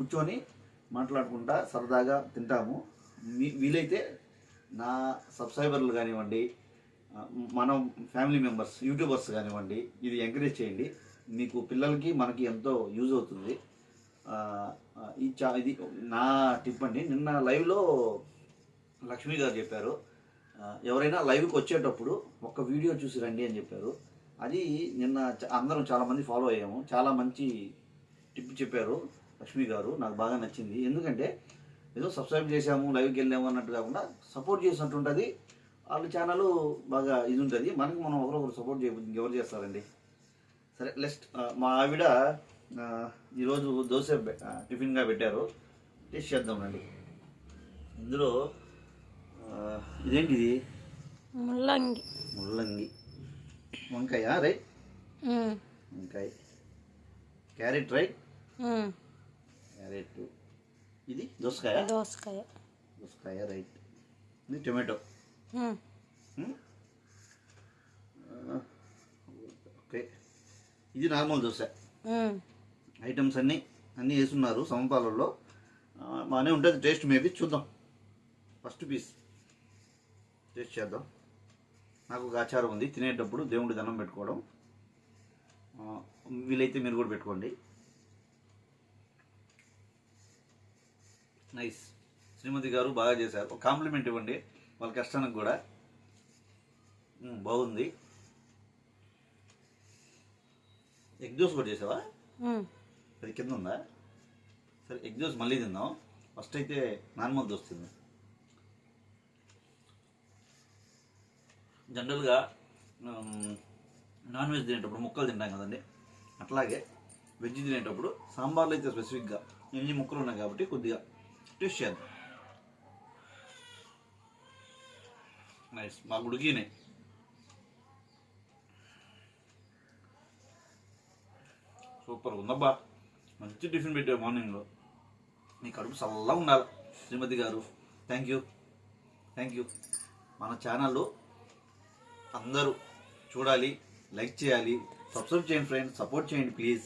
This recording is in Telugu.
కూర్చొని మాట్లాడుకుంటా సరదాగా తింటాము. వీలైతే నా సబ్స్క్రైబర్లు కానివ్వండి, మన ఫ్యామిలీ మెంబర్స్ యూట్యూబర్స్ కానివ్వండి, ఇది ఎంకరేజ్ చేయండి. మీకు పిల్లలకి మనకి ఎంతో యూజ్ అవుతుంది. ఇది నా టిప్ అండి. నిన్న లైవ్లో లక్ష్మి గారు చెప్పారు, ఎవరైనా లైవ్కి వచ్చేటప్పుడు ఒక వీడియో చూసి రండి అని చెప్పారు. అది నిన్న అందరం చాలామంది ఫాలో అయ్యాము. చాలా మంచి టిప్ చెప్పారు లక్ష్మి గారు, నాకు బాగా నచ్చింది. ఎందుకంటే ఏదో సబ్స్క్రైబ్ చేసాము లైవ్కి వెళ్ళాము అన్నట్టు కాకుండా సపోర్ట్ చేసినట్టు ఉంటుంది. వాళ్ళ ఛానల్ బాగా ఇది ఉంటుంది. మనకి మనం ఒకరొకరు సపోర్ట్ చేయబోతుంది, ఎవరు చేస్తారండి. సరే నెక్స్ట్ మా ఆవిడ ఈరోజు దోశ టిఫిన్గా పెట్టారు, టేస్ట్ చేద్దామండి. ఇందులో ఇదేంటిది? ముల్లంగి. ముల్లంగి, వంకాయ రైట్, వంకాయ, క్యారెట్ రైట్, క్యారెట్, ఇది దోసకాయ, దోసకాయ రైట్, ఇది టొమాటో, ఓకే. ఇది నార్మల్ దోశ. ఐటమ్స్ అన్నీ వేసున్నారు సమపాలలో. బాగానే ఉంటుంది టేస్ట్. మేబీ చూద్దాం. ఫస్ట్ పీస్ టేస్ట్ చేద్దాం. నాకు ఒక ఆచారం ఉంది, తినేటప్పుడు దేవుడి దండం పెట్టుకోవడం. వీలైతే మీరు కూడా పెట్టుకోండి. నైస్. శ్రీమతి గారు బాగా చేశారు. ఒక కాంప్లిమెంట్ ఇవ్వండి వాళ్ళ కష్టానికి కూడా. బాగుంది. ఎగ్ దోశ కూడా చేసావా? అది కింద ఉందా? సరే ఎగ్ దోశ మళ్ళీ తిందాం. ఫస్ట్ అయితే నార్మల్ దోశ తిందాం. జనరల్గా నాన్ వెజ్ తినేటప్పుడు ముక్కలు తింటాం కదండి, అట్లాగే వెజ్ తినేటప్పుడు సాంబార్లో అయితే స్పెసిఫిక్గా ఎన్ని ముక్కలు ఉన్నాయి కాబట్టి కొద్దిగా టేస్ట్ చేద్దాం. నైస్. మాకు ఉడికినాయి. సూపర్ ఉందబ్బా. మంచి టిఫిన్ పెట్టావు మార్నింగ్లో. నీ కడుపు చల్లగా ఉండాలి శ్రీమతి గారు. Thank you. మన ఛానల్లో అందరూ చూడాలి, లైక్ చేయాలి, సబ్స్క్రైబ్ చేయండి ఫ్రెండ్స్, సపోర్ట్ చేయండి ప్లీజ్.